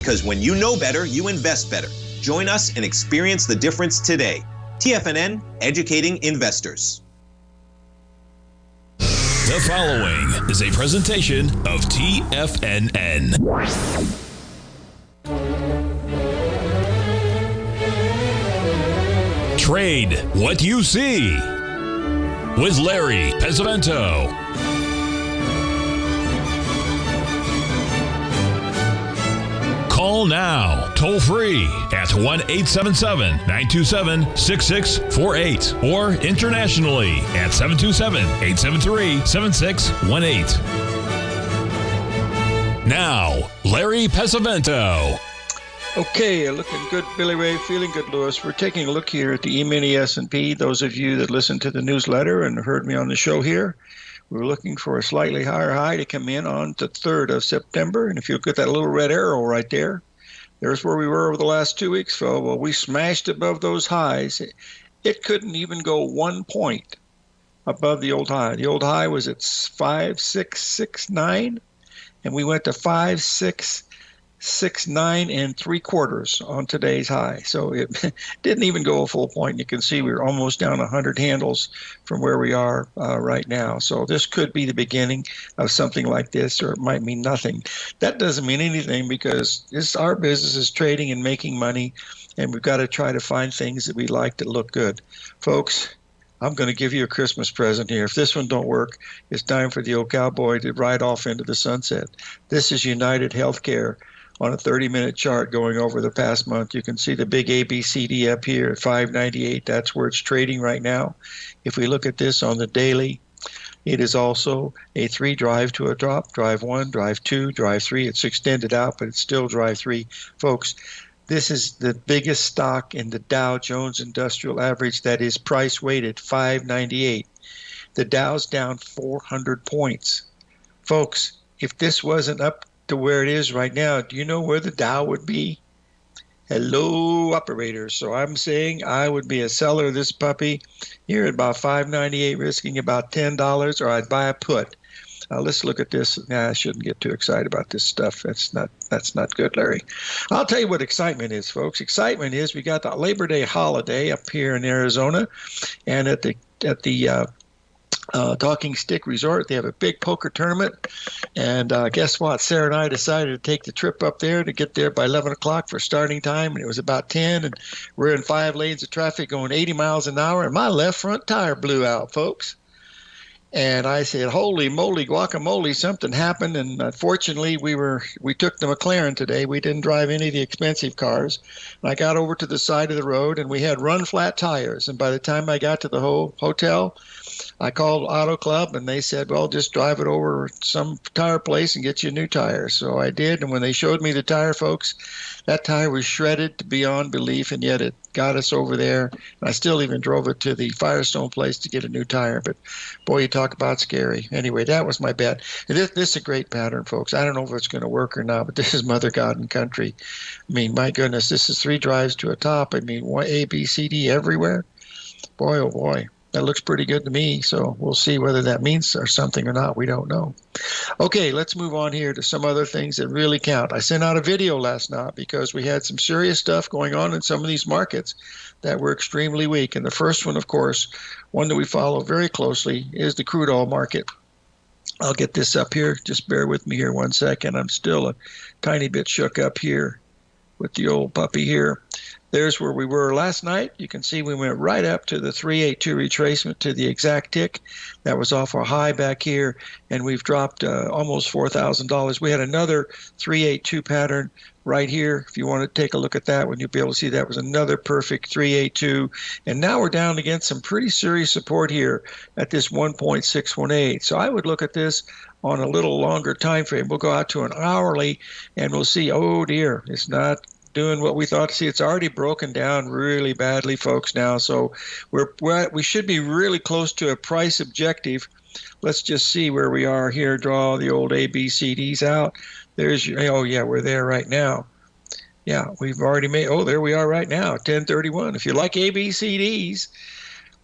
Because when you know better, you invest better. Join us and experience the difference today. TFNN, educating investors. The following is a presentation of TFNN. Trade what you see with Larry Pesavento. Call now, toll free at 1-877-927-6648 or internationally at 727-873-7618. Now, Larry Pesavento. Okay, looking good, Billy Ray, feeling good, Lewis. We're taking a look here at the E-mini S&P. Those of you that listen to the newsletter and heard me on the show here, we're looking for a slightly higher high to come in on the 3rd of September. And if you look at that little red arrow right there, there's where we were over the last 2 weeks, Phil. Well, we smashed above those highs. It couldn't even go 1 point above the old high. The old high was at 5,669, and we went to 5,669 and 3/4 on today's high. So it didn't even go a full point. You can see we're almost down 100 handles from where we are right now. So this could be the beginning of something like this, or it might mean nothing. That doesn't mean anything because our business is trading and making money, and we've got to try to find things that we like that look good. Folks, I'm going to give you a Christmas present here. If this one don't work, it's time for the old cowboy to ride off into the sunset. This is United Healthcare. On a 30-minute chart going over the past month, you can see the big ABCD up here at 598. That's where it's trading right now. If we look at this on the daily, it is also a 3 drive to a drop, drive 1, drive 2, drive 3. It's extended out, but it's still drive 3. Folks, this is the biggest stock in the Dow Jones Industrial Average that is price weighted, 598. The Dow's down 400 points. Folks, if this wasn't up to where it is right now, do you know where the Dow would be? Hello, operators. So I'm saying I would be a seller of this puppy here at about $5.98, risking about $10, or I'd buy a put. Let's look at this. I shouldn't get too excited about this stuff. That's not good, Larry. I'll tell you what excitement is, folks. Excitement is we got the Labor Day holiday up here in Arizona, and at the Talking Stick Resort, they have a big poker tournament, and guess what? Sarah and I decided to take the trip up there to get there by 11 o'clock for starting time, and it was about 10, and we're in 5 lanes of traffic going 80 miles an hour, and my left front tire blew out, folks. And I said, holy moly, guacamole, something happened. And unfortunately, we took the McLaren today. We didn't drive any of the expensive cars. And I got over to the side of the road, and we had run flat tires. And by the time I got to the hotel, I called Auto Club, and they said, well, just drive it over some tire place and get you a new tire. So I did. And when they showed me the tire, folks, that tire was shredded beyond belief, and yet it got us over there. And I still even drove it to the Firestone place to get a new tire. But boy, you talk about scary. Anyway, that was my bet. And this is a great pattern, folks. I don't know if it's going to work or not, but this is Mother God and Country. I mean, my goodness, this is 3 drives to a top. I mean, A, B, C, D everywhere. Boy, oh boy. That looks pretty good to me, so we'll see whether that means or something or not. We don't know. Okay, let's move on here to some other things that really count. I sent out a video last night because we had some serious stuff going on in some of these markets that were extremely weak. And the first one, of course, one that we follow very closely, is the crude oil market. I'll get this up here. Just bear with me here 1 second. I'm still a tiny bit shook up here with the old puppy here. There's where we were last night. You can see we went right up to the 382 retracement to the exact tick. That was off our high back here, and we've dropped almost $4,000. We had another 382 pattern right here. If you want to take a look at that one, you'll be able to see that was another perfect 382. And now we're down against some pretty serious support here at this 1.618. So I would look at this on a little longer time frame. We'll go out to an hourly, and we'll see, oh dear, it's not doing what we thought. See, it's already broken down really badly, folks, now. So we should be really close to a price objective. Let's just see where we are here. Draw the old ABCDs out. Oh yeah, we're there right now. Yeah, we've already made, oh, there we are right now, 1031. If you like ABCDs,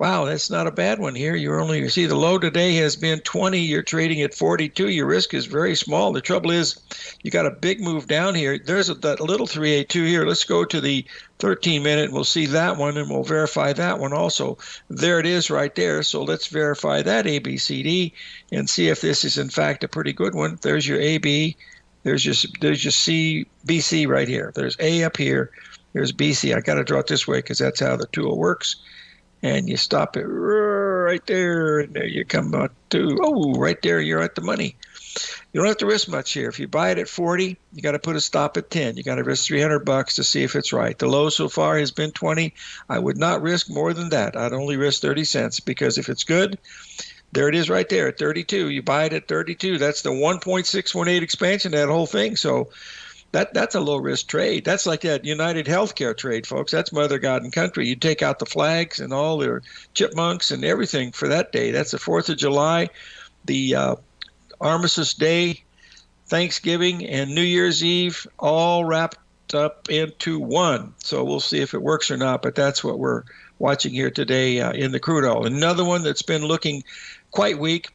Wow, that's not a bad one here. You see the low today has been 20. You're trading at 42. Your risk is very small. The trouble is you got a big move down here. There's that little 382 here. Let's go to the 13-minute. We'll see that one, and we'll verify that one also. There it is right there. So let's verify that ABCD and see if this is in fact a pretty good one. There's your AB. There's your C, BC right here. There's A up here. There's BC. I got to draw it this way because that's how the tool works. And you stop it right there, and there you come out to, right there, you're at the money. You don't have to risk much here. If you buy it at 40, you got to put a stop at 10. You got to risk $300 to see if it's right. The low so far has been 20. I would not risk more than that. I'd only risk 30 cents because if it's good, there it is right there at 32. You buy it at 32. That's the 1.618 expansion of that whole thing. So that's a low-risk trade. That's like that United Healthcare trade, folks. That's Mother God and Country. You take out the flags and all their chipmunks and everything for that day. That's the 4th of July, the Armistice Day, Thanksgiving, and New Year's Eve, all wrapped up into one. So we'll see if it works or not, but that's what we're watching here today in the crude oil. Another one that's been looking quite weak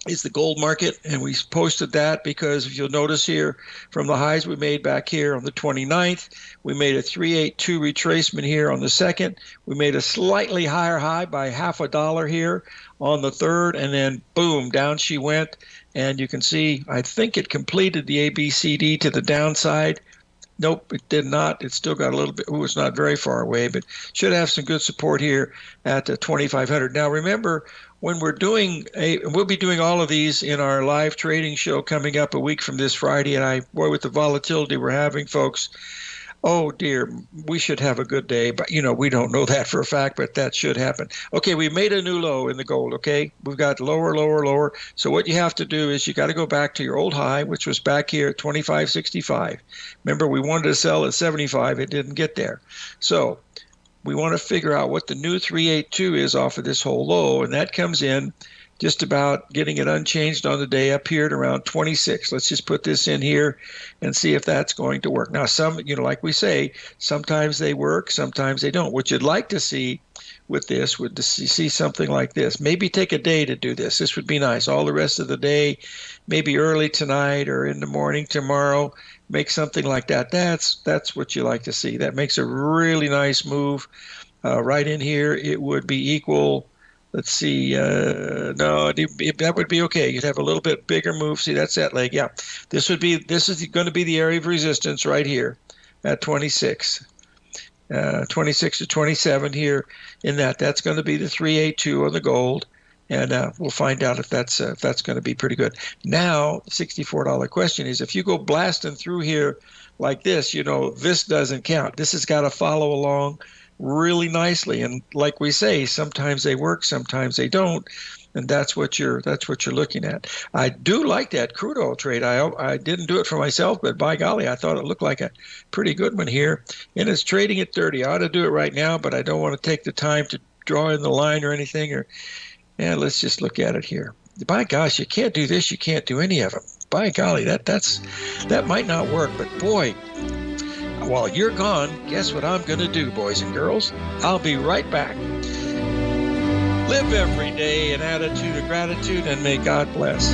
is the gold market, and we posted that because if you'll notice here from the highs we made back here on the 29th, we made a 382 retracement here on the 2nd. We made a slightly higher high by $0.50 here on the 3rd, and then boom, down she went. And you can see, I think it completed the ABCD to the downside. Nope, it did not. It still got a little bit, it's not very far away, but should have some good support here at 2,500. Now remember, when we're we'll be doing all of these in our live trading show coming up a week from this Friday, and with the volatility we're having, folks, oh dear, we should have a good day, but we don't know that for a fact, but that should happen. Okay, we made a new low in the gold, okay? We've got lower, lower, lower. So what you have to do is you got to go back to your old high, which was back here at 25.65. Remember, we wanted to sell at 75. It didn't get there. So we want to figure out what the new 382 is off of this whole low, and that comes in just about getting it unchanged on the day up here at around 26. Let's just put this in here and see if that's going to work. Now, like we say, sometimes they work, sometimes they don't. What you'd like to see with this would to see something like this. Maybe take a day to do this. This would be nice. All the rest of the day, maybe early tonight or in the morning tomorrow, make something like that. That's what you like to see. That makes a really nice move. Right in here, it would be equal. Let's see. No, that would be okay. You'd have a little bit bigger move. See, that's that leg. Yeah, this is going to be the area of resistance right here at 26. 26 to 27 here in that. That's going to be the 382 on the gold. And we'll find out if that's going to be pretty good. Now, the $64 question is, if you go blasting through here like this, this doesn't count. This has got to follow along really nicely. And like we say, sometimes they work, sometimes they don't. And that's what you're looking at. I do like that crude oil trade. I didn't do it for myself, but by golly, I thought it looked like a pretty good one here. And it's trading at 30. I ought to do it right now, but I don't want to take the time to draw in the line or anything. Let's just look at it here. By gosh, you can't do this. You can't do any of them. By golly, that might not work. But boy, while you're gone, guess what I'm going to do, boys and girls? I'll be right back. Live every day an attitude of gratitude, and may God bless.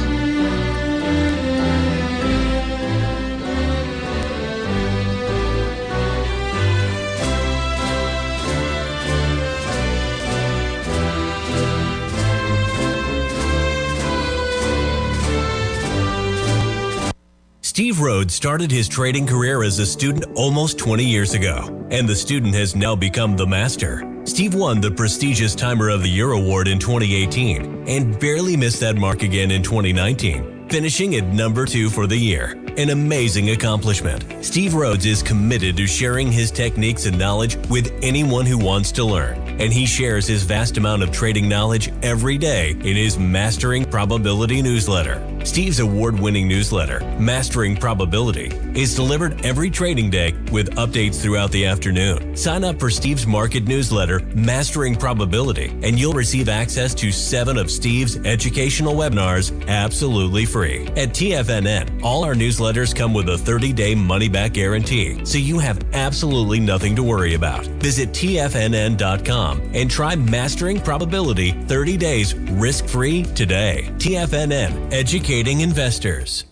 Steve Rhodes started his trading career as a student almost 20 years ago, and the student has now become the master. Steve won the prestigious Timer of the Year award in 2018 and barely missed that mark again in 2019, finishing at number 2 for the year. An amazing accomplishment. Steve Rhodes is committed to sharing his techniques and knowledge with anyone who wants to learn, and he shares his vast amount of trading knowledge every day in his Mastering Probability newsletter. Steve's award-winning newsletter, Mastering Probability, is delivered every trading day with updates throughout the afternoon. Sign up for Steve's market newsletter, Mastering Probability, and you'll receive access to 7 of Steve's educational webinars absolutely free. At TFNN, all our newsletters come with a 30-day money-back guarantee, so you have absolutely nothing to worry about. Visit TFNN.com and try Mastering Probability 30 days risk-free today. TFNN, educating investors.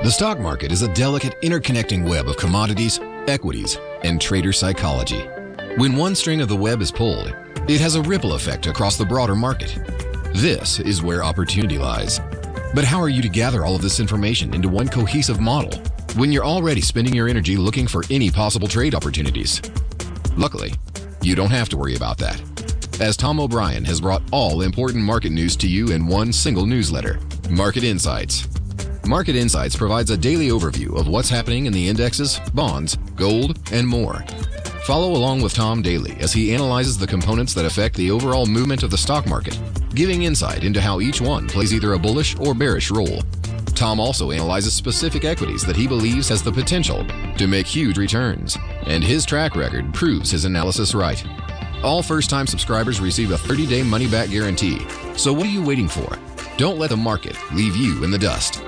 The stock market is a delicate, interconnecting web of commodities, equities, and trader psychology. When one string of the web is pulled, it has a ripple effect across the broader market. This is where opportunity lies. But how are you to gather all of this information into one cohesive model when you're already spending your energy looking for any possible trade opportunities? Luckily, you don't have to worry about that, as Tom O'Brien has brought all important market news to you in one single newsletter, Market Insights. Market Insights provides a daily overview of what's happening in the indexes, bonds, gold, and more. Follow along with Tom daily as he analyzes the components that affect the overall movement of the stock market, giving insight into how each one plays either a bullish or bearish role. Tom also analyzes specific equities that he believes has the potential to make huge returns, and his track record proves his analysis right. All first-time subscribers receive a 30-day money-back guarantee. So what are you waiting for? Don't let the market leave you in the dust.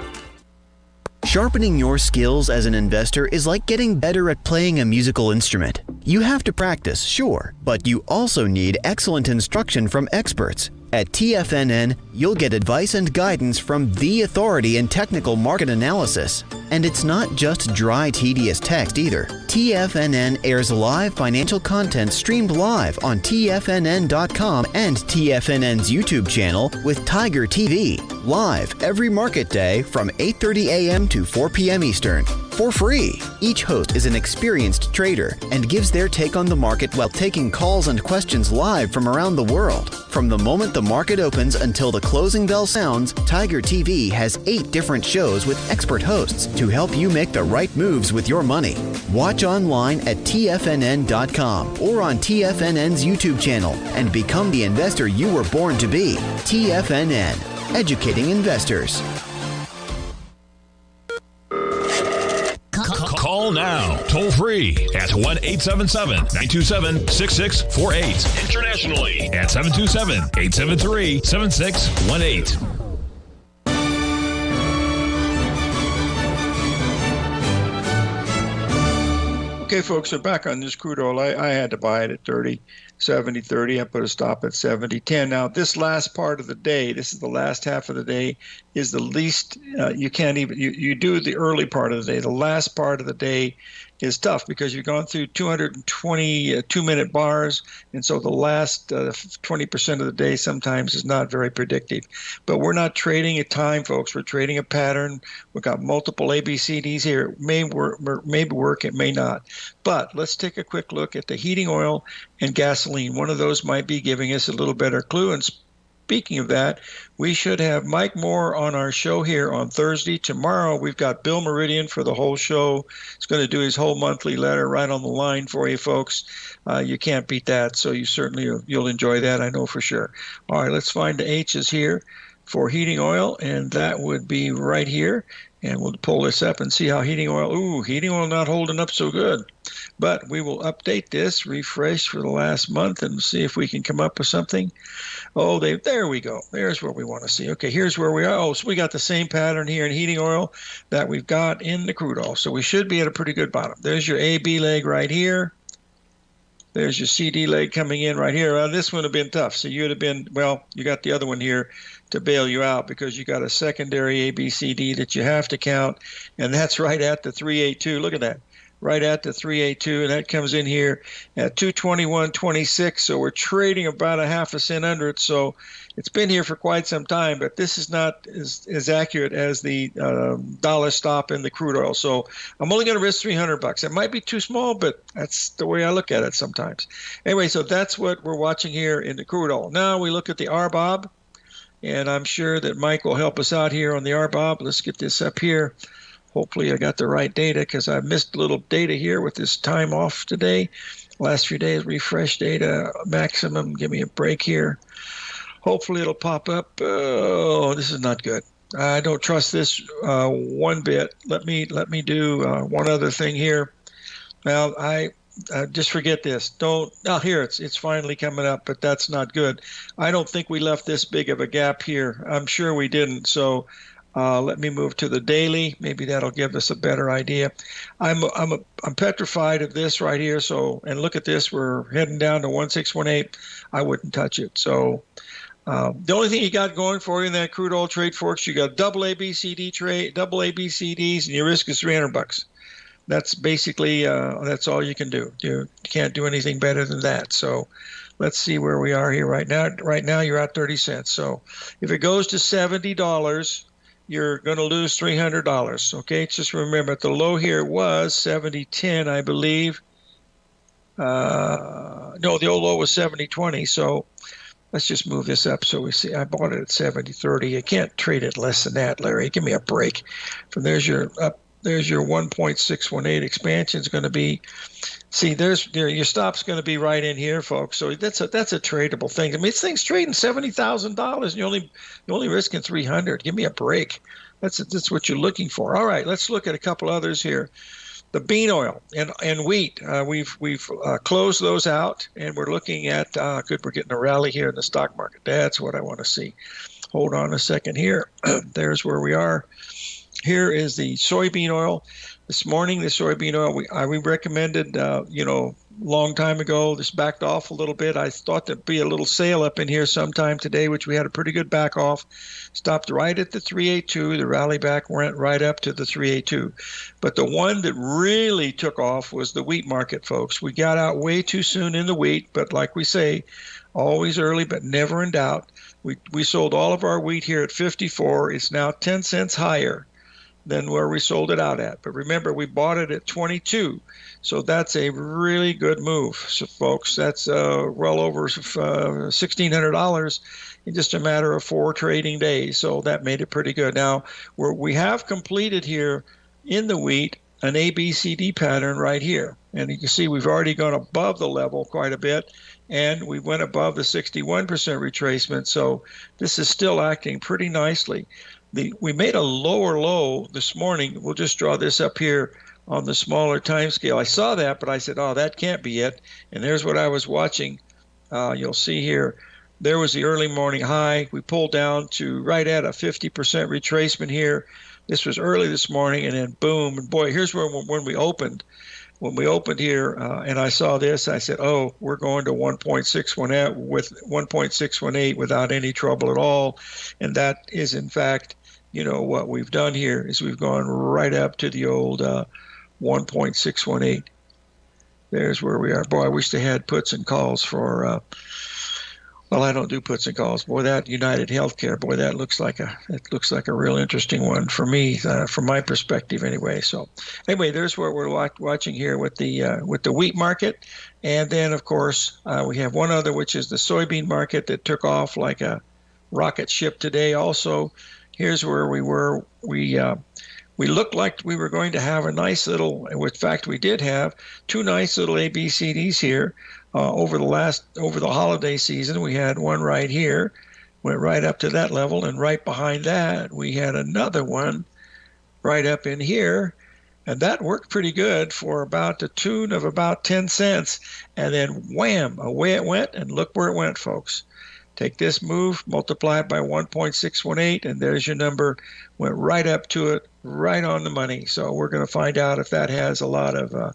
Sharpening your skills as an investor is like getting better at playing a musical instrument. You have to practice, sure, but you also need excellent instruction from experts. At TFNN, you'll get advice and guidance from the authority in technical market analysis. And it's not just dry, tedious text either. TFNN airs live financial content streamed live on TFNN.com and TFNN's YouTube channel with Tiger TV, live every market day from 8:30 a.m. to 4 p.m. Eastern, for free. Each host is an experienced trader and gives their take on the market while taking calls and questions live from around the world. From the moment the market opens until the closing bell sounds, Tiger TV has 8 different shows with expert hosts to help you make the right moves with your money. Watch online at TFNN.com or on TFNN's YouTube channel and become the investor you were born to be. TFNN, educating investors. Call now, toll free at 1-877-927-6648. Internationally at 727-873-7618. Okay, folks, so back on this crude oil. I had to buy it at 30, 70, 30. I put a stop at 70, 10. Now, this last part of the day, this is the last half of the day, is the least, you can't even, you do the early part of the day. The last part of the day is tough because you've gone through 220 2-minute bars, and so the last 20% of the day sometimes is not very predictive. But we're not trading a time, folks. We're trading a pattern. We've got multiple ABCDs here. It may work, it may not. But let's take a quick look at the heating oil and gasoline. One of those might be giving us a little better clue. And speaking of that, we should have Mike Moore on our show here on Thursday. Tomorrow, we've got Bill Meridian for the whole show. He's going to do his whole monthly letter right on the line for you folks. You can't beat that, so you'll enjoy that, I know for sure. All right, let's find the H's here for heating oil, and that would be right here. And we'll pull this up and see how heating oil not holding up so good. But we will update this, refresh for the last month, and see if we can come up with something. Oh, there we go. There's what we want to see. Okay, here's where we are. Oh, so we got the same pattern here in heating oil that we've got in the crude oil. So we should be at a pretty good bottom. There's your AB leg right here. There's your CD leg coming in right here. Well, this one would have been tough. So you would have been, well, you got the other one here to bail you out because you got a secondary ABCD that you have to count, and that's right at the 382. Look at that. Right at the 382, and that comes in here at 221.26. So we're trading about a half a cent under it. So it's been here for quite some time, but this is not as accurate as the dollar stop in the crude oil. So I'm only going to risk $300. It might be too small, but that's the way I look at it sometimes. Anyway, so that's what we're watching here in the crude oil. Now we look at the RBOB, and I'm sure that Mike will help us out here on the RBOB. Let's get this up here. Hopefully I got the right data because I missed a little data here with this time off today. Last few days, refresh data, maximum. Give me a break here. Hopefully it'll pop up. Oh, this is not good. I don't trust this one bit. Let me do one other thing here. Well, I just forget this. Don't. Now here it's finally coming up, but that's not good. I don't think we left this big of a gap here. I'm sure we didn't. So let me move to the daily. Maybe that'll give us a better idea. I'm petrified of this right here. So, and look at this. We're heading down to 1618. I wouldn't touch it. So. The only thing you got going for you in that crude oil trade, folks, you got double ABCD trade, double ABCDs, and your risk is $300. That's basically that's all you can do. You can't do anything better than that. So let's see where we are here right now. Right now you're at 30 cents. So if it goes to $70, you're going to lose $300. Okay, just remember the low here was 70.10, I believe. No, the old low was 70.20. So let's just move this up so we see. I bought it at 70.30. You can't trade it less than that, Larry. Give me a break. From there's your up. There's your 1.618 expansion is going to be. See, there's your stop's going to be right in here, folks. So that's a tradable thing. I mean, this thing's trading $70,000, and you're only risking 300. Give me a break. That's what you're looking for. All right, let's look at a couple others here. The bean oil and wheat, we've closed those out, and we're looking at good. We're getting a rally here in the stock market. That's what I want to see. Hold on a second here. There's where we are. Here is the soybean oil. This morning, the soybean oil we recommended, long time ago. This backed off a little bit. I thought there'd be a little sale up in here sometime today, which we had a pretty good back off. Stopped right at the 382. The rally back went right up to the 382. But the one that really took off was the wheat market, folks. We got out way too soon in the wheat, but like we say, always early, but never in doubt. We sold all of our wheat here at 54. It's now 10 cents higher than where we sold it out at. But remember, we bought it at 22. So that's a really good move. So folks, that's well over $1,600 in just a matter of 4 trading days. So that made it pretty good. Now, we have completed here in the wheat an ABCD pattern right here. And you can see we've already gone above the level quite a bit, and we went above the 61% retracement. So this is still acting pretty nicely. We made a lower low this morning. We'll just draw this up here on the smaller time scale. I saw that, but I said, oh, that can't be it. And there's what I was watching. You'll see here, there was the early morning high. We pulled down to right at a 50% retracement here. This was early this morning, and then boom. And boy, here's where when we opened. When we opened here and I saw this, I said, oh, we're going to 1.618 with 1.618 without any trouble at all. And that is, in fact, what we've done here is we've gone right up to the old 1.618. There's where we are. Boy, I wish they had puts and calls for, well, I don't do puts and calls. Boy, that United Healthcare, boy, that looks like a real interesting one for me, from my perspective anyway. So anyway, there's what we're watching here with the wheat market. And then, of course, we have one other, which is the soybean market that took off like a rocket ship today also. Here's where we were. We looked like we were going to have a nice little, in fact, we did have 2 nice little ABCDs here over the holiday season. We had one right here, went right up to that level, and right behind that, we had another one right up in here, and that worked pretty good for about the tune of about 10 cents, and then wham, away it went, and look where it went, folks. Take this move, multiply it by 1.618, and there's your number. Went right up to it, right on the money. So we're going to find out if that has a lot of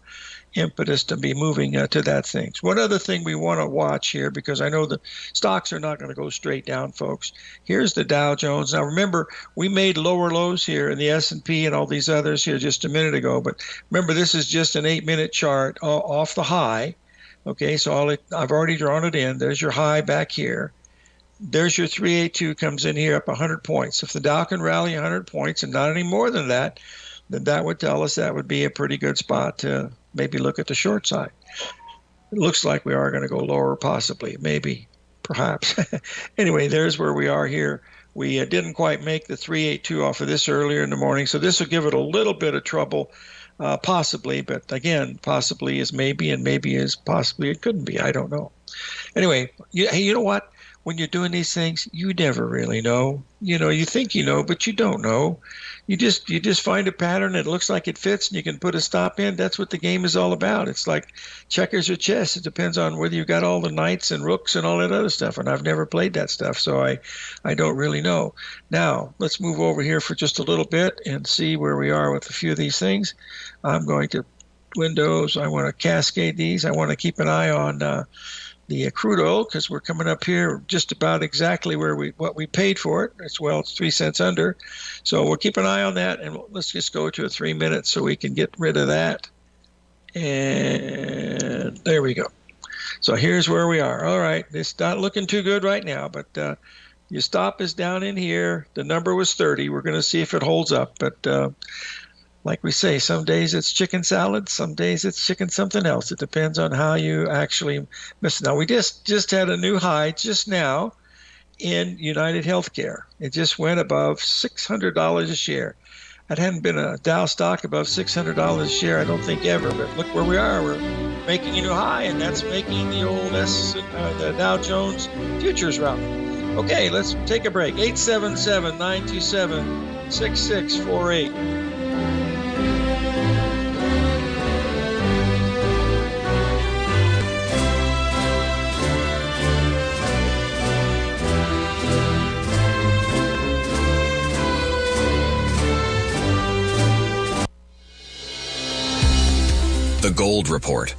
impetus to be moving to that thing. So one other thing we want to watch here, because I know the stocks are not going to go straight down, folks. Here's the Dow Jones. Now remember, we made lower lows here in the S&P and all these others here just a minute ago. But remember, this is just an 8-minute chart off the high. Okay, so I've already drawn it in. There's your high back here. There's your 382 comes in here up 100 points. If the Dow can rally 100 points and not any more than that, then that would tell us that would be a pretty good spot to maybe look at the short side. It looks like we are going to go lower, possibly, maybe, perhaps. Anyway, there's where we are here. We didn't quite make the 382 off of this earlier in the morning, so this will give it a little bit of trouble, possibly. But again, possibly is maybe, and maybe is possibly it couldn't be. I don't know. Anyway, hey, you know what? when you're doing these things, you never really know. You think you know, but you don't know. You just find a pattern that looks like it fits, and you can put a stop in. That's what the game is all about. It's like checkers or chess. It depends on whether you got all the knights and rooks and all that other stuff. And I've never played that stuff, so I don't really know. Now let's move over here for just a little bit and see where we are with a few of these things. I'm going to Windows. I want to cascade these. I want to keep an eye on the crude oil, because we're coming up here just about exactly what we paid for it. It's 3 cents under. So we'll keep an eye on that, and let's just go to a 3 minutes so we can get rid of that. And there we go. So here's where we are. All right, it's not looking too good right now, but your stop is down in here. The number was 30. We're going to see if it holds up, but like we say, some days it's chicken salad, some days it's chicken something else. It depends on how you actually miss it. Now, we just had a new high just now in United Healthcare. It just went above $600 a share. It hadn't been a Dow stock above $600 a share, I don't think, ever. But look where we are. We're making a new high, and that's making the old the Dow Jones futures rally. Okay, let's take a break. 877-927-6648. The Gold Report.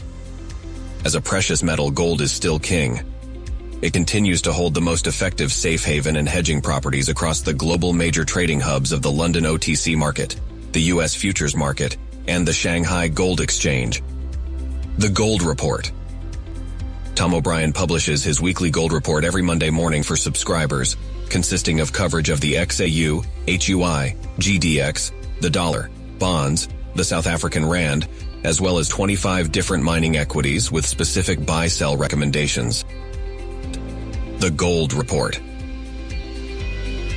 As a precious metal, gold is still king. It continues to hold the most effective safe haven and hedging properties across the global major trading hubs of the London OTC market, the U.S. futures market, and the Shanghai Gold Exchange. The Gold Report. Tom O'Brien publishes his weekly gold report every Monday morning for subscribers, consisting of coverage of the XAU, HUI, GDX, the dollar, bonds, the South African rand, as well as 25 different mining equities with specific buy-sell recommendations. The Gold Report.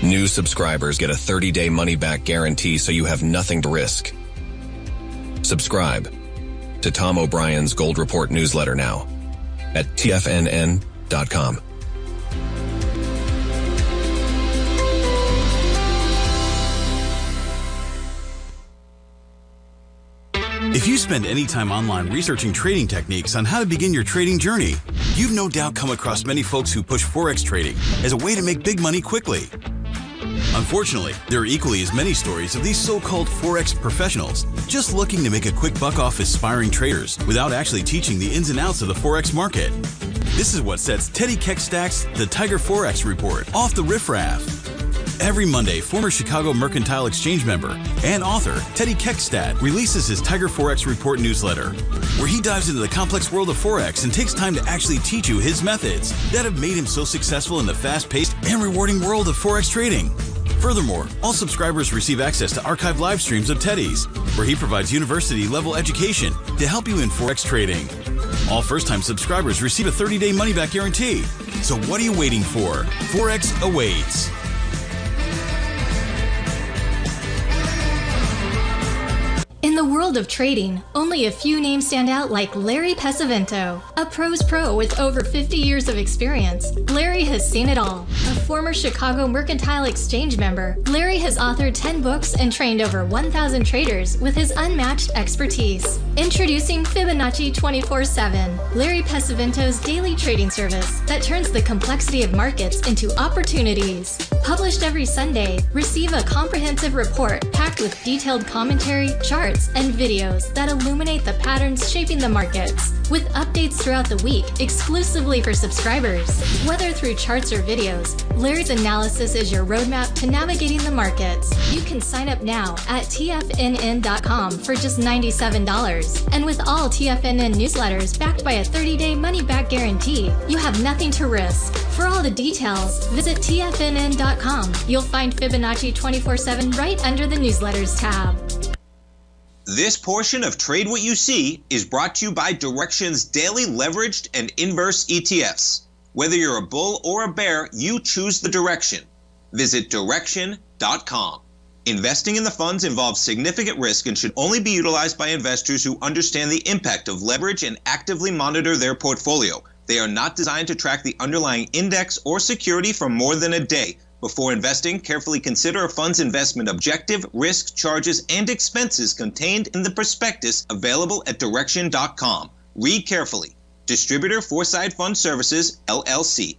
New subscribers get a 30-day money-back guarantee, so you have nothing to risk. Subscribe to Tom O'Brien's Gold Report newsletter now at TFNN.com. If you spend any time online researching trading techniques on how to begin your trading journey, you've no doubt come across many folks who push Forex trading as a way to make big money quickly. Unfortunately, there are equally as many stories of these so-called Forex professionals just looking to make a quick buck off aspiring traders without actually teaching the ins and outs of the Forex market. This is what sets Teddy Keckstack's The Tiger Forex Report off the riffraff. Every Monday, former Chicago Mercantile Exchange member and author Teddy Keckstack releases his Tiger Forex Report newsletter, where he dives into the complex world of Forex and takes time to actually teach you his methods that have made him so successful in the fast-paced and rewarding world of Forex trading. Furthermore, all subscribers receive access to archived live streams of Teddy's, where he provides university-level education to help you in Forex trading. All first-time subscribers receive a 30-day money-back guarantee. So what are you waiting for? Forex awaits. In the world of trading, only a few names stand out like Larry Pesavento, a pro's pro with over 50 years of experience. Larry has seen it all. A former Chicago Mercantile Exchange member, Larry has authored 10 books and trained over 1,000 traders with his unmatched expertise. Introducing Fibonacci 24/7, Larry Pesavento's daily trading service that turns the complexity of markets into opportunities. Published every Sunday, receive a comprehensive report packed with detailed commentary, charts, and videos that illuminate the patterns shaping the markets, with updates throughout the week exclusively for subscribers. Whether through charts or videos, Larry's analysis is your roadmap to navigating the markets. You can sign up now at TFNN.com for just $97. And with all TFNN newsletters backed by a 30-day money-back guarantee, you have nothing to risk. For all the details, visit TFNN.com. You'll find Fibonacci 24/7 right under the newsletters tab. This portion of Trade What You See is brought to you by Direxion's daily leveraged and inverse ETFs. Whether you're a bull or a bear, you choose the direction. Visit Direxion.com. Investing in the funds involves significant risk and should only be utilized by investors who understand the impact of leverage and actively monitor their portfolio. They are not designed to track the underlying index or security for more than a day. Before investing, carefully consider a fund's investment objective, risk, charges, and expenses contained in the prospectus available at Direxion.com. Read carefully. Distributor Foreside Fund Services, LLC.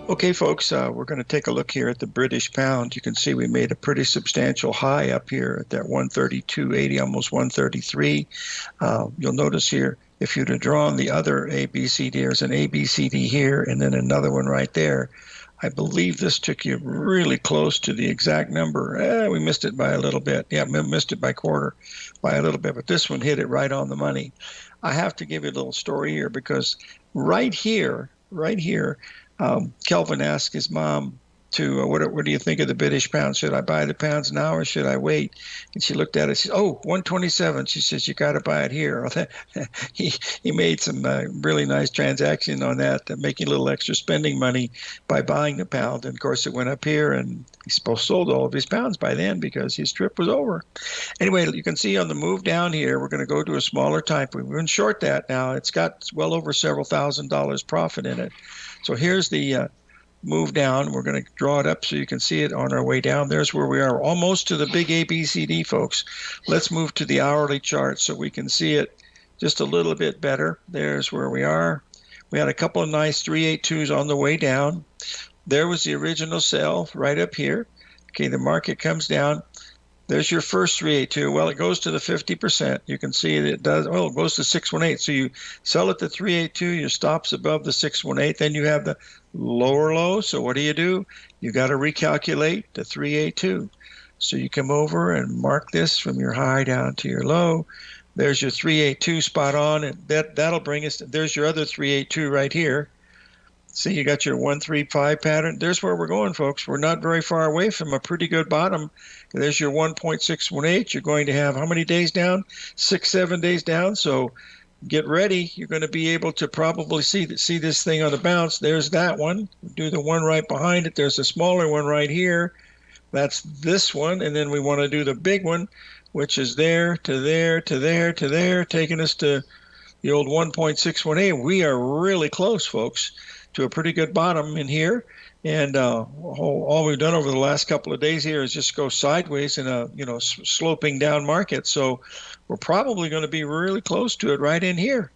Okay, folks, we're going to take a look here at the British pound. You can see we made a pretty substantial high up here at that 132.80, almost 133. You'll notice here, if you'd have drawn the other ABCD, there's an ABCD here and then another one right there. I believe this took you really close to the exact number. We missed it by a little bit. Yeah, missed it by quarter, by a little bit, but this one hit it right on the money. I have to give you a little story here because right here, Kelvin asked his mom to, what do you think of the British pound? Should I buy the pounds now or should I wait? And she looked at it. She said, 127. She says, you got to buy it here. He made some really nice transaction on that, making a little extra spending money by buying the pound. And of course, it went up here and he sold all of his pounds by then because his trip was over. Anyway, you can see on the move down here, we're going to go to a smaller time. We're going to short that now. It's got well over several $1,000s profit in it. So here's the move down. We're going to draw it up so you can see it on our way down. There's where we are, almost to the big ABCD, folks. Let's move to the hourly chart so we can see it just a little bit better. There's where we are. We had a couple of nice 382s on the way down. There was the original sell right up here. Okay, the market comes down. There's your first 382. Well, it goes to the 50%. You can see that it does. Well, it goes to 618. So you sell at the 382. Your stop's above the 618. Then you have the lower low. So what do? You got to recalculate the 382. So you come over and mark this from your high down to your low. There's your 382 spot on, and that'll bring us. There's your other 382 right here. See, you got your 135 pattern. There's where we're going, folks. We're not very far away from a pretty good bottom. There's your 1.618. You're going to have how many days down? 6-7 days down. So get ready. You're going to be able to probably see this thing on the bounce. There's that one. Do the one right behind it. There's a smaller one right here. That's this one. And then we want to do the big one, which is there to there to there to there, taking us to the old 1.618. We are really close, folks, to a pretty good bottom in here. And all we've done over the last couple of days here is just go sideways in a sloping down market. So we're probably going to be really close to it right in here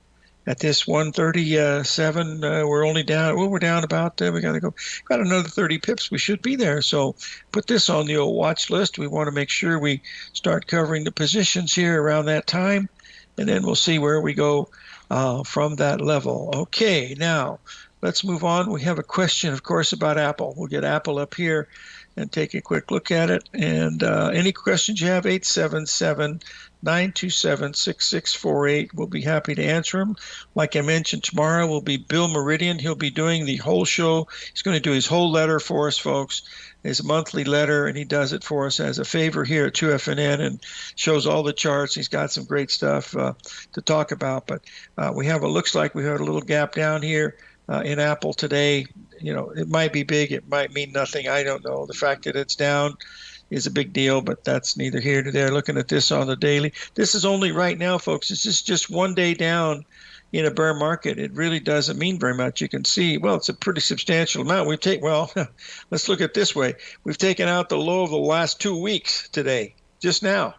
at this 137. We're only down. Well, we're down about. We got another 30 pips. We should be there. So put this on the old watch list. We want to make sure we start covering the positions here around that time, and then we'll see where we go from that level. Okay, now. Let's move on. We have a question, of course, about Apple. We'll get Apple up here and take a quick look at it. And any questions you have, 877-927-6648. We'll be happy to answer them. Like I mentioned, tomorrow will be Bill Meridian. He'll be doing the whole show. He's going to do his whole letter for us, folks, his monthly letter, and he does it for us as a favor here at TFNN and shows all the charts. He's got some great stuff to talk about. But looks like we have a little gap down here. In Apple today, it might be big, it might mean nothing. I don't know. The fact that it's down is a big deal, but that's neither here nor there. Looking at this on the daily, this is only right now, folks. This is just 1 day down in a bear market. It really doesn't mean very much. You can see, well, it's a pretty substantial amount. Let's look at it this way. We've taken out the low of the last 2 weeks today, just now.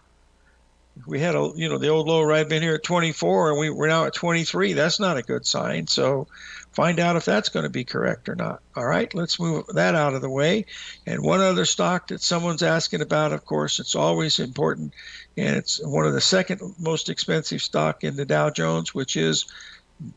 We had the old low right in here at 24, and we're now at 23. That's not a good sign. So find out if that's going to be correct or not. All right, let's move that out of the way. And one other stock that someone's asking about, of course, it's always important, and it's one of the second most expensive stock in the Dow Jones, which is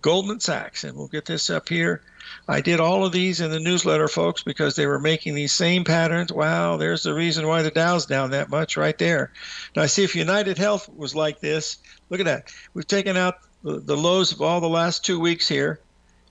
Goldman Sachs. And we'll get this up here. I did all of these in the newsletter, folks, because they were making these same patterns. Wow, there's the reason why the Dow's down that much right there. Now, see, if United Health was like this, look at that. We've taken out the lows of all the last 2 weeks here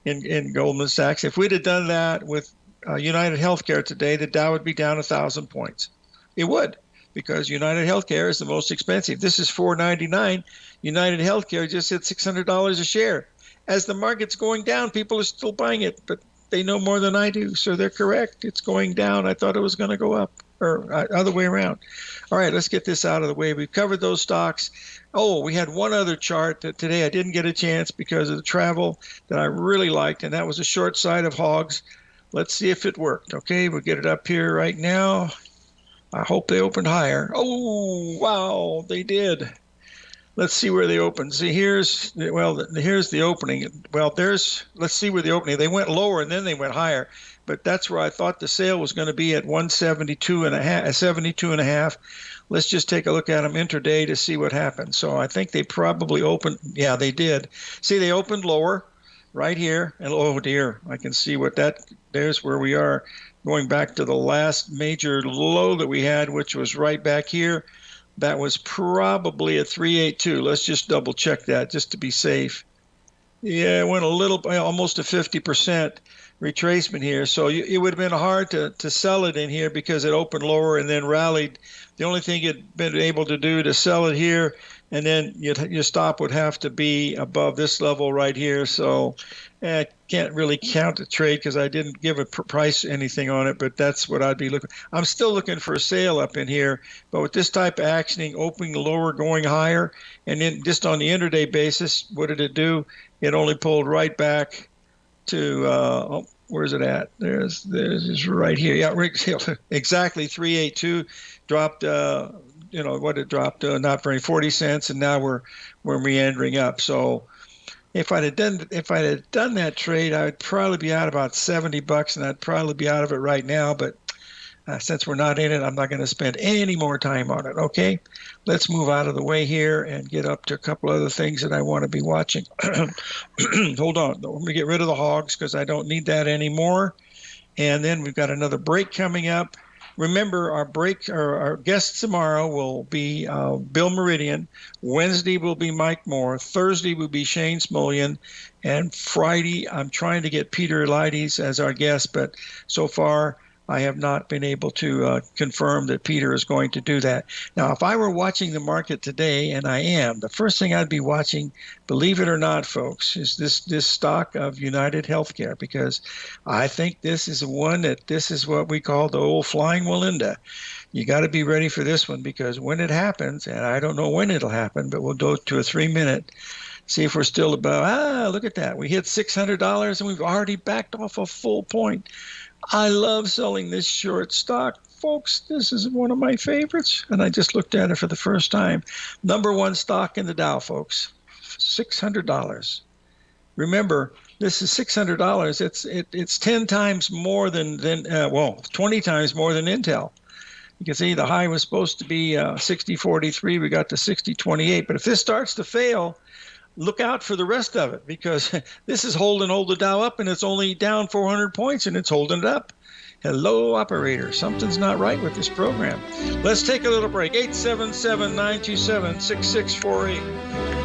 in Goldman Sachs. If we'd have done that with United Healthcare today, the Dow would be down 1,000 points. It would, because United Healthcare is the most expensive. This is $4.99. United Healthcare just hit $600 a share. As the market's going down, people are still buying it, but they know more than I do, so they're correct. It's going down. I thought it was going to go up. or other way around. All right, let's get this out of the way. We've covered those stocks. Oh, we had one other chart that today I didn't get a chance because of the travel that I really liked, and that was a short side of hogs. Let's see if it worked. Okay, we'll get it up here right now. I hope they opened higher. Oh, wow, they did. Let's see where they opened. See, here's the opening. Well, let's see where the opening. They went lower and then they went higher, but that's where I thought the sale was going to be at 172.5. Let's just take a look at them intraday to see what happened. So I think they probably opened. Yeah, they did. See, they opened lower right here, and oh dear, I can see there's where we are, going back to the last major low that we had, which was right back here. That was probably a 382. Let's just double check that just to be safe. Yeah, it went almost a 50% retracement here. So it would have been hard to sell it in here because it opened lower and then rallied. The only thing you'd been able to do to sell it here, and then your stop would have to be above this level right here. So I can't really count the trade because I didn't give a price anything on it, but that's what I'd be looking. I'm still looking for a sale up in here, but with this type of actioning, opening lower, going higher, and then just on the intraday basis, what did it do? It only pulled right back to where's it at? There's right here. Yeah, exactly 382. Dropped. What it dropped, not very 40 cents, and now we're meandering up. So if I'd have done that trade, I would probably be out about $70, and I'd probably be out of it right now. But since we're not in it, I'm not going to spend any more time on it. Okay, let's move out of the way here and get up to a couple other things that I want to be watching. Hold on, let me get rid of the hogs because I don't need that anymore. And then we've got another break coming up. Remember, our guests tomorrow will be Bill Meridian. Wednesday will be Mike Moore. Thursday will be Shane Smolian. And Friday, I'm trying to get Peter Elides as our guest, but so far I have not been able to confirm that Peter is going to do that. Now, if I were watching the market today, and I am, the first thing I'd be watching, believe it or not, folks, is this stock of United Healthcare, because I think this is what we call the old flying Melinda. You got to be ready for this one because when it happens, and I don't know when it'll happen, but we'll go to a 3-minute. See if we're still above. Look at that. We hit $600 and we've already backed off a full point. I love selling this short stock. Folks, this is one of my favorites. And I just looked at it for the first time. Number one stock in the Dow, folks. $600. Remember, this is $600. It's 10 times more than 20 times more than Intel. You can see the high was supposed to be 60.43. We got to 60.28. But if this starts to fail, look out for the rest of it because this is hold the Dow up and it's only down 400 points and it's holding it up. Hello, operator. Something's not right with this program. Let's take a little break. 877-927-6648.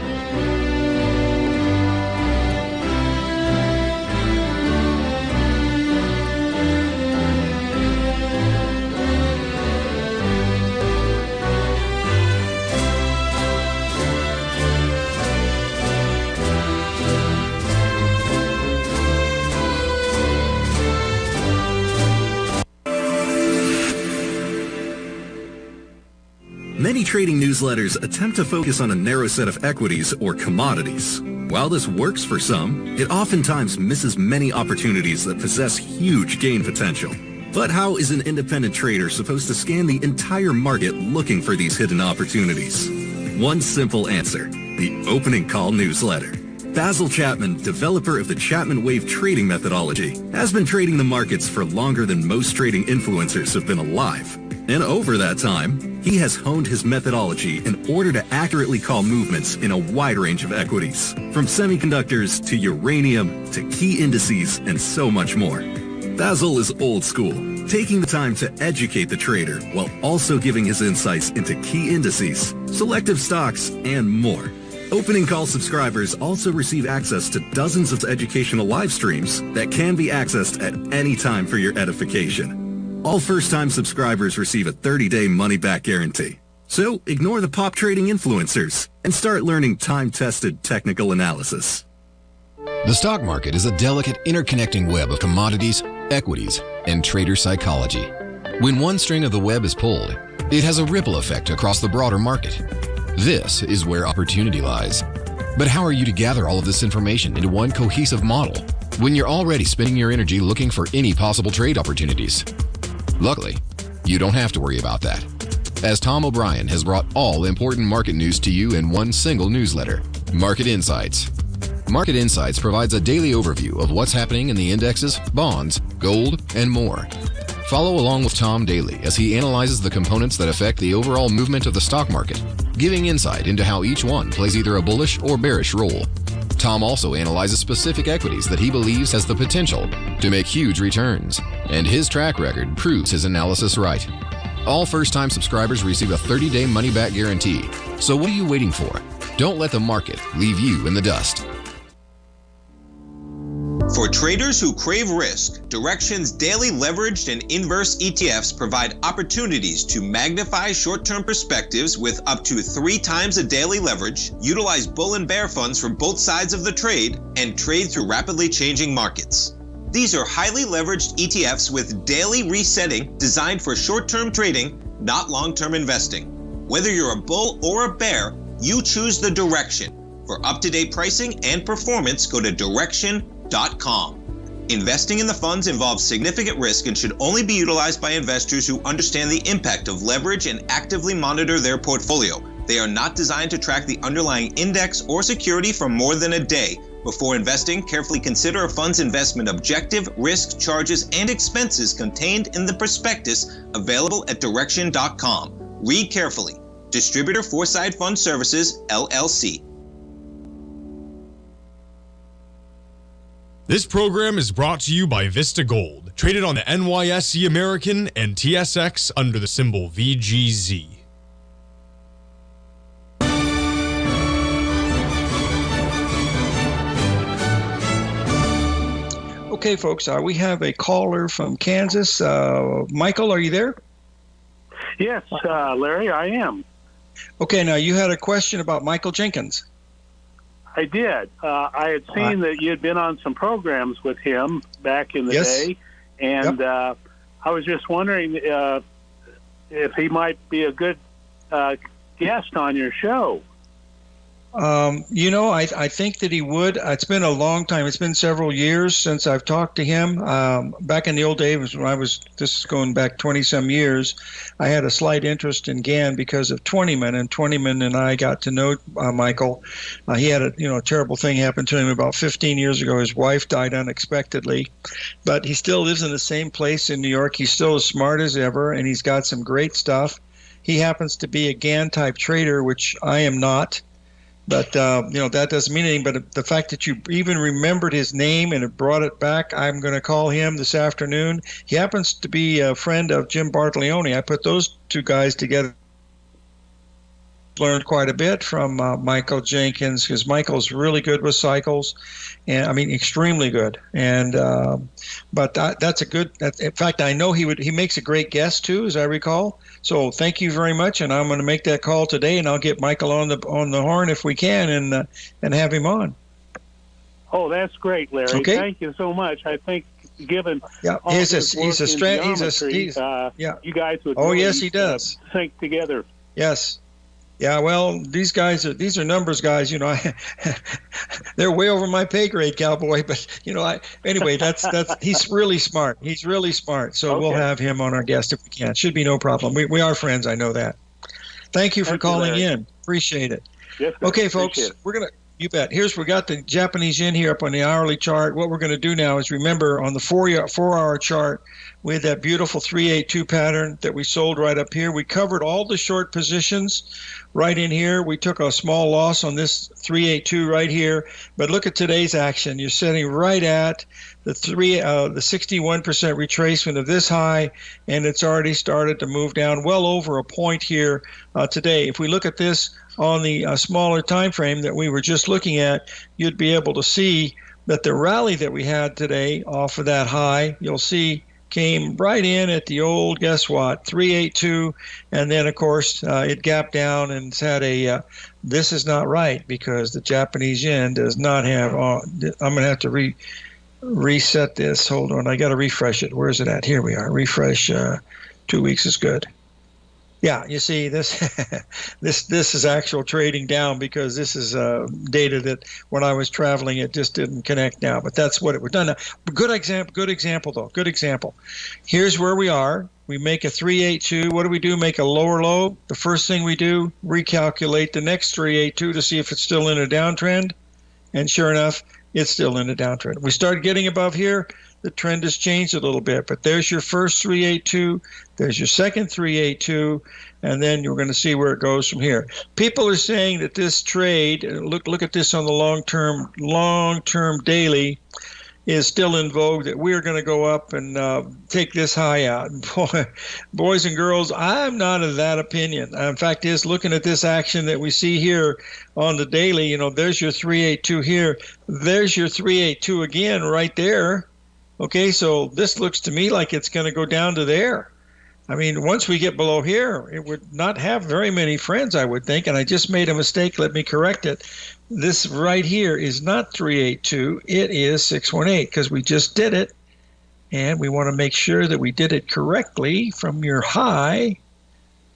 Many trading newsletters attempt to focus on a narrow set of equities or commodities. While this works for some, it oftentimes misses many opportunities that possess huge gain potential. But how is an independent trader supposed to scan the entire market looking for these hidden opportunities? One simple answer: the opening call newsletter. Basil Chapman, developer of the Chapman Wave trading methodology, has been trading the markets for longer than most trading influencers have been alive. And over that time, he has honed his methodology in order to accurately call movements in a wide range of equities, from semiconductors to uranium to key indices and so much more. Basil is old school, taking the time to educate the trader while also giving his insights into key indices, selective stocks, and more. Opening call subscribers also receive access to dozens of educational live streams that can be accessed at any time for your edification. All first-time subscribers receive a 30-day money-back guarantee. So ignore the pop trading influencers and start learning time-tested technical analysis. The stock market is a delicate interconnecting web of commodities, equities, and trader psychology. When one string of the web is pulled, it has a ripple effect across the broader market. This is where opportunity lies. But how are you to gather all of this information into one cohesive model when you're already spending your energy looking for any possible trade opportunities? Luckily, you don't have to worry about that, as Tom O'Brien has brought all important market news to you in one single newsletter, Market Insights. Market Insights provides a daily overview of what's happening in the indexes, bonds, gold, and more. Follow along with Tom daily as he analyzes the components that affect the overall movement of the stock market, giving insight into how each one plays either a bullish or bearish role. Tom also analyzes specific equities that he believes has the potential to make huge returns, and his track record proves his analysis right. All first-time subscribers receive a 30-day money-back guarantee. So what are you waiting for? Don't let the market leave you in the dust. For traders who crave risk, Direxion's daily leveraged and inverse ETFs provide opportunities to magnify short-term perspectives with up to 3 times a daily leverage, utilize bull and bear funds from both sides of the trade, and trade through rapidly changing markets. These are highly leveraged ETFs with daily resetting designed for short-term trading, not long-term investing. Whether you're a bull or a bear, you choose the Direxion. For up-to-date pricing and performance, go to Direxion.com. Investing in the funds involves significant risk and should only be utilized by investors who understand the impact of leverage and actively monitor their portfolio. They are not designed to track the underlying index or security for more than a day. Before investing, carefully consider a fund's investment objective, risk, charges, and expenses contained in the prospectus available at Direxion.com. Read carefully. Distributor Foreside Fund Services, LLC. This program is brought to you by Vista Gold, traded on the NYSE American and TSX under the symbol VGZ. Okay, folks, we have a caller from Kansas. Michael, are you there? Yes, Larry, I am. Okay, now you had a question about Michael Jenkins. I did. I had seen that you had been on some programs with him back in the day, and I was just wondering if he might be a good guest on your show. I think that he would. It's been a long time. It's been several years since I've talked to him. Back in the old days when this is going back 20-some years, I had a slight interest in Gann because of Twentyman, and Twentyman and I got to know Michael. He had a terrible thing happen to him about 15 years ago. His wife died unexpectedly, but he still lives in the same place in New York. He's still as smart as ever, and he's got some great stuff. He happens to be a Gann-type trader, which I am not. But, that doesn't mean anything. But the fact that you even remembered his name and have brought it back, I'm going to call him this afternoon. He happens to be a friend of Jim Bartolioni. I put those two guys together. Learned quite a bit from Michael Jenkins, because Michael's really good with cycles, and I mean extremely good. And but that's a good. In fact, I know he makes a great guest too, as I recall. So thank you very much, and I'm going to make that call today, and I'll get Michael on the horn if we can, and have him on. Oh, that's great, Larry. Okay. Thank you so much. I think given all he's his work in geometry, you guys would yes, he does sync together. Yes. Yeah, well, these are numbers guys. They're way over my pay grade, cowboy. But anyway, that's he's really smart. He's really smart. So We'll have him on our guest if we can. Should be no problem. We are friends. I know that. Thank you for calling in. Appreciate it. Yes, sir. Okay, folks, you bet. We got the Japanese yen here up on the hourly chart. What we're going to do now is remember on the 4-hour chart with that beautiful 382 pattern that we sold right up here. We covered all the short positions right in here. We took a small loss on this 382 right here. But look at today's action. You're sitting right at the 61% retracement of this high, and it's already started to move down well over a point here today. If we look at this on the smaller time frame that we were just looking at, you'd be able to see that the rally that we had today off of that high, you'll see, came right in at the old, guess what, 382, and then of course it gapped down and it's had this is not right, because the Japanese yen does not have, I'm going to have to reset this. Hold on, I got to refresh it. Where is it at? Here we are. Refresh 2 weeks is good. Yeah, you see this this is actual trading down, because this is data that when I was traveling it just didn't connect now, but that's what it was done. Now, good example. Here's where we are. We make a 382. What do? Make a lower low. The first thing we do, recalculate the next 382 to see if it's still in a downtrend, and sure enough, it's still in a downtrend. We start getting above here. The trend has changed a little bit, but there's your first 382, there's your second 382, and then you're going to see where it goes from here. People are saying that this trade, look at this on the long-term daily, is still in vogue, that we're going to go up and take this high out. Boys and girls, I'm not of that opinion. In fact, looking at this action that we see here on the daily, there's your 382 here, there's your 382 again right there. Okay, so this looks to me like it's going to go down to there. I mean, once we get below here, it would not have very many friends, I would think, and I just made a mistake. Let me correct it. This right here is not 382. It is 618, because we just did it, and we want to make sure that we did it correctly from your high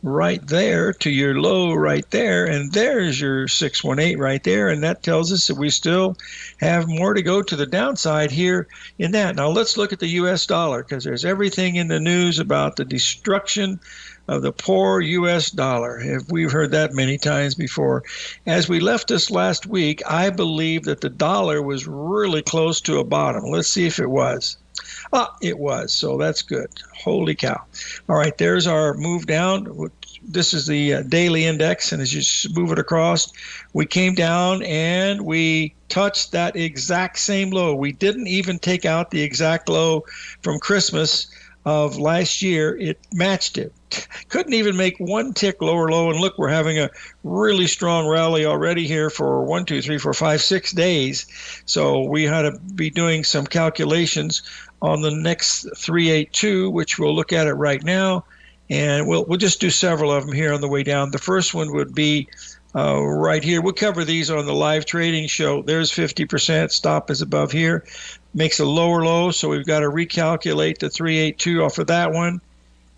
right there to your low right there, and there's your 618 right there, and that tells us that we still have more to go to the downside here in that. Now let's look at the US dollar, because there's everything in the news about the destruction of the poor US dollar. We've heard that many times before. As we left this last week, I believe that the dollar was really close to a bottom. Let's see if it was. It was, so that's good. Holy cow. All right, there's our move down. This is the daily index, and as you move it across, we came down and we touched that exact same low. We didn't even take out the exact low from Christmas of last year. It matched it. Couldn't even make one tick lower low, and look, we're having a really strong rally already here for 1, 2, 3, 4, 5, 6 days. So we had to be doing some calculations on the next 382, which we'll look at it right now, and we'll just do several of them here on the way down. The first one would be right here. We'll cover these on the live trading show. There's 50%. Stop is above here. Makes a lower low, so we've got to recalculate the 382 off of that one,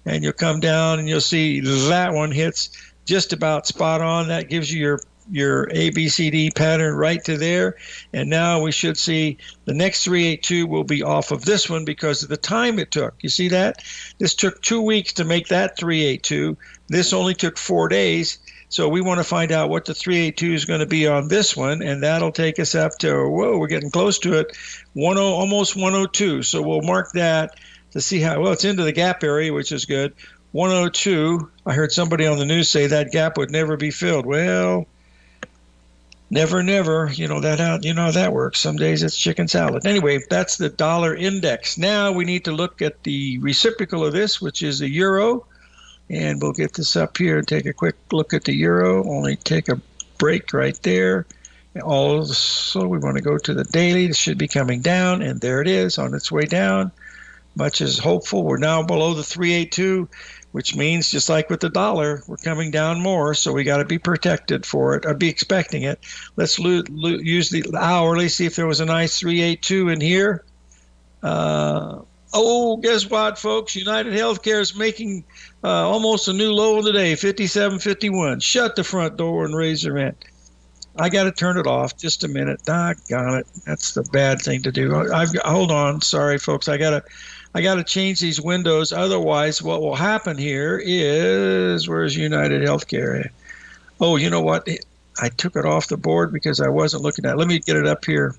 and you'll come down and you'll see that one hits just about spot on. That gives you your ABCD pattern right to there, and now we should see the next 382 will be off of this one because of the time it took. You see that? This took 2 weeks to make that 382. This only took 4 days. So we want to find out what the 382 is going to be on this one, and that'll take us up to, whoa, we're getting close to it, almost 102. So we'll mark that to see how, well, it's into the gap area, which is good. 102, I heard somebody on the news say that gap would never be filled. Well, never, never. You know how that works. Some days it's chicken salad. Anyway, that's the dollar index. Now we need to look at the reciprocal of this, which is the euro. And we'll get this up here and take a quick look at the euro. Only take a break right there. Also, we want to go to the daily. It should be coming down, and there it is on its way down. Much as hopeful. We're now below the 382, which means just like with the dollar, we're coming down more, so we got to be protected for it, or be expecting it. Let's use the hourly, see if there was a nice 382 in here. Guess what, folks? United Healthcare is making almost a new low of the day, 57.51. Shut the front door and raise the rent. I got to turn it off. Just a minute. Doggone it. That's the bad thing to do. Hold on. Sorry, folks. I gotta change these windows. Otherwise, what will happen here is, where's United Healthcare? Oh, you know what? I took it off the board because I wasn't looking at it. Let me get it up here.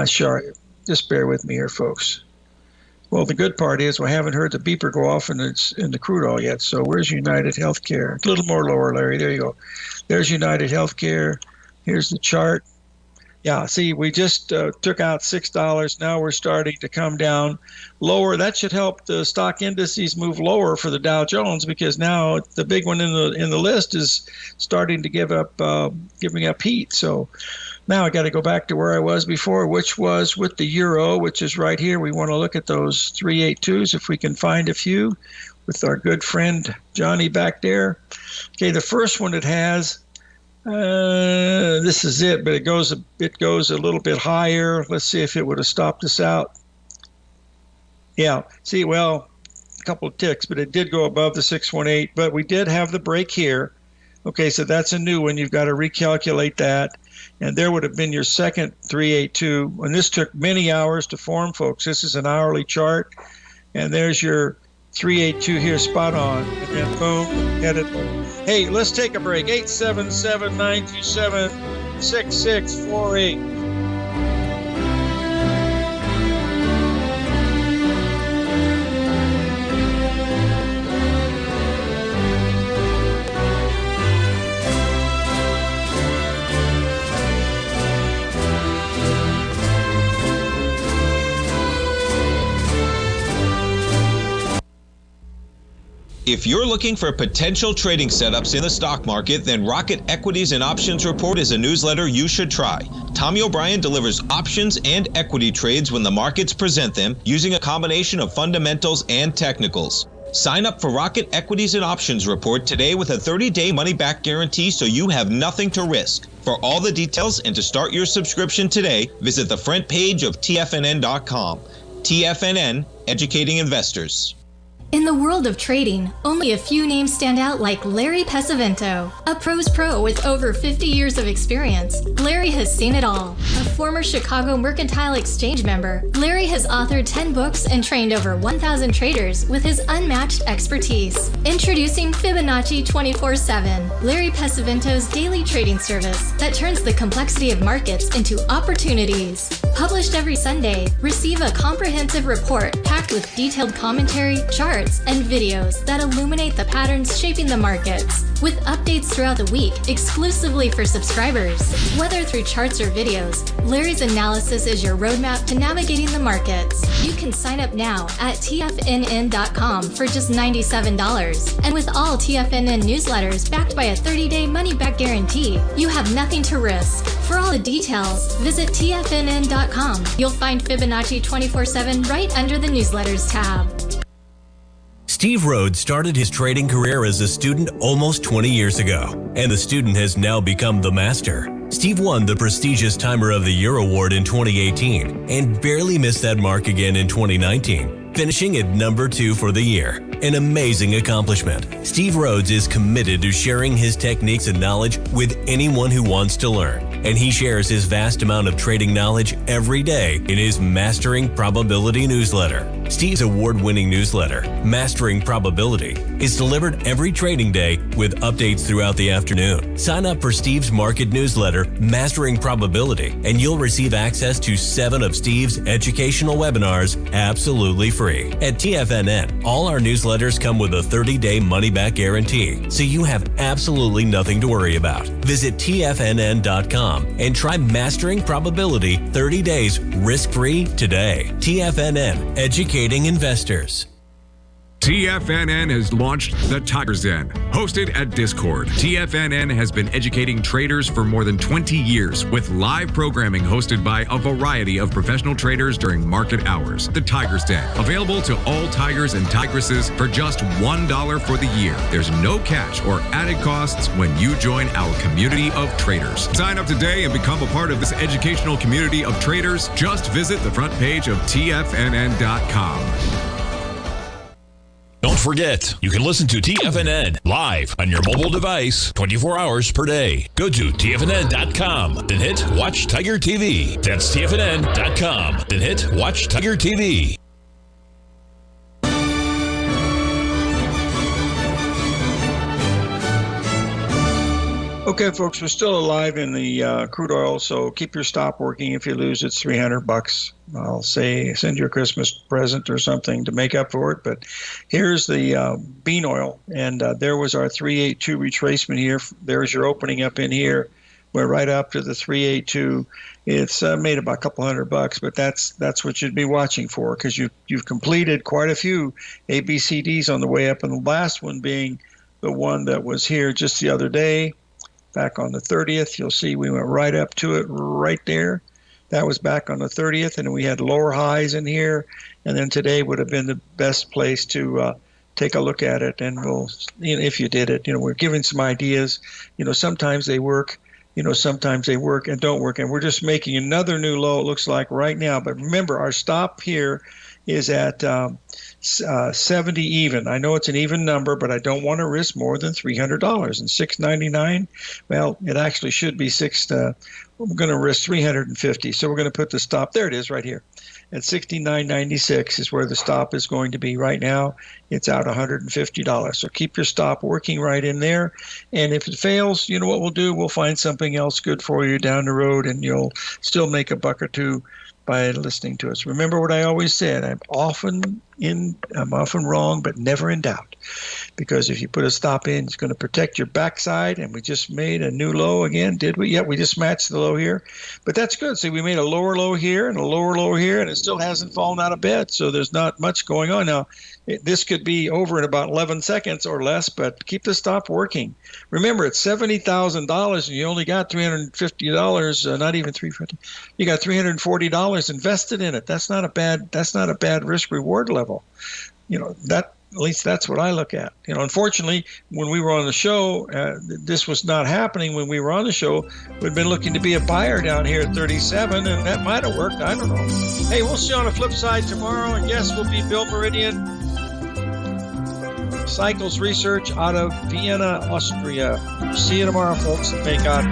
Sure. Just bear with me here, folks. Well, the good part is we haven't heard the beeper go off in the crude oil yet. So where's United Healthcare? A little more lower, Larry. There you go. There's United Healthcare. Here's the chart. Yeah, see, we just took out $6. Now we're starting to come down lower. That should help the stock indices move lower for the Dow Jones, because now the big one in the list is starting to giving up heat. So now I got to go back to where I was before, which was with the euro, which is right here. We want to look at those 382s if we can find a few with our good friend Johnny back there. Okay, the first one it has. This is it, but it goes a little bit higher. Let's see if it would have stopped us out. Yeah. See, well, couple of ticks, but it did go above the 618. But we did have the break here. Okay, so that's a new one. You've got to recalculate that. And there would have been your second 382. And this took many hours to form, folks. This is an hourly chart. And there's your 382 here, spot on. And then boom, headed. Hey, let's take a break. 877-927-6648. If you're looking for potential trading setups in the stock market, then Rocket Equities and Options Report is a newsletter you should try. Tommy O'Brien delivers options and equity trades when the markets present them, using a combination of fundamentals and technicals. Sign up for Rocket Equities and Options Report today with a 30-day money-back guarantee, so you have nothing to risk. For all the details and to start your subscription today, visit the front page of TFNN.com. TFNN, educating investors. In the world of trading, only a few names stand out like Larry Pesavento, a pro's pro with over 50 years of experience. Larry has seen it all. A former Chicago Mercantile Exchange member, Larry has authored 10 books and trained over 1,000 traders with his unmatched expertise. Introducing Fibonacci 24/7, Larry Pesavento's daily trading service that turns the complexity of markets into opportunities. Published every Sunday, receive a comprehensive report packed with detailed commentary, charts, and videos that illuminate the patterns shaping the markets, with updates throughout the week exclusively for subscribers. Whether through charts or videos, Larry's analysis is your roadmap to navigating the markets. You can sign up now at TFNN.com for just $97. And with all TFNN newsletters backed by a 30-day money-back guarantee, you have nothing to risk. For all the details, visit TFNN.com. You'll find Fibonacci 24/7 right under the newsletters tab. Steve Rhodes started his trading career as a student almost 20 years ago, and the student has now become the master. Steve won the prestigious Timer of the Year award in 2018 and barely missed that mark again in 2019, finishing at number 2 for the year. An amazing accomplishment. Steve Rhodes is committed to sharing his techniques and knowledge with anyone who wants to learn, and he shares his vast amount of trading knowledge every day in his Mastering Probability newsletter. Steve's award-winning newsletter, Mastering Probability, is delivered every trading day with updates throughout the afternoon. Sign up for Steve's market newsletter, Mastering Probability, and you'll receive access to 7 of Steve's educational webinars absolutely free. At TFNN, all our newsletters come with a 30-day money-back guarantee, so you have absolutely nothing to worry about. Visit TFNN.com and try Mastering Probability 30 days risk-free today. TFNN, educating investors. TFNN has launched the Tiger's Den. Hosted at Discord, TFNN has been educating traders for more than 20 years with live programming hosted by a variety of professional traders during market hours. The Tiger's Den, available to all tigers and tigresses for just $1 for the year. There's no catch or added costs when you join our community of traders. Sign up today and become a part of this educational community of traders. Just visit the front page of TFNN.com. Don't forget, you can listen to TFNN live on your mobile device 24 hours per day. Go to TFNN.com, then hit Watch Tiger TV. That's TFNN.com, then hit Watch Tiger TV. Okay, folks, we're still alive in the crude oil, so keep your stop working. If you lose, it's $300. I'll say send you a Christmas present or something to make up for it. But here's the bean oil, and there was our 382 retracement here. There's your opening up in here. We're right up to the 382. It's made about a couple $100, but that's what you'd be watching for, because you've completed quite a few ABCDs on the way up, and the last one being the one that was here just the other day. Back on the 30th, you'll see we went right up to it right there. That was back on the 30th, and we had lower highs in here. And then today would have been the best place to take a look at it. And we'll, if you did it, we're giving some ideas. Sometimes they work. Sometimes they work and don't work. And we're just making another new low, it looks like right now. But remember, our stop here is at 70 even. I know it's an even number, but I don't want to risk more than $300. And $6.99, well, it actually should be we're going to risk $350. So we're going to put the stop. There it is right here. At $69.96 is where the stop is going to be right now. It's out $150. So keep your stop working right in there. And if it fails, you know what we'll do? We'll find something else good for you down the road, and you'll still make a buck or two by listening to us. Remember what I always said, I'm often wrong, but never in doubt. Because if you put a stop in, it's going to protect your backside, and we just made a new low again, did we? Yeah, we just matched the low here. But that's good. See, we made a lower low here and a lower low here, and it still hasn't fallen out of bed, so there's not much going on. Now, this could be over in about 11 seconds or less, but keep the stop working. Remember, it's $70,000, and you only got $350, not even $350. You got $340 invested in it. That's not a bad risk reward level. You know, that at least that's what I look at. You know, unfortunately, when we were on the show, this was not happening. When we were on the show, we'd been looking to be a buyer down here at 37, and that might have worked. I don't know. Hey, we'll see you on the flip side tomorrow, and yes, we'll be Bill Meridian, Cycles Research out of Vienna, Austria. See you tomorrow, folks. Thank God.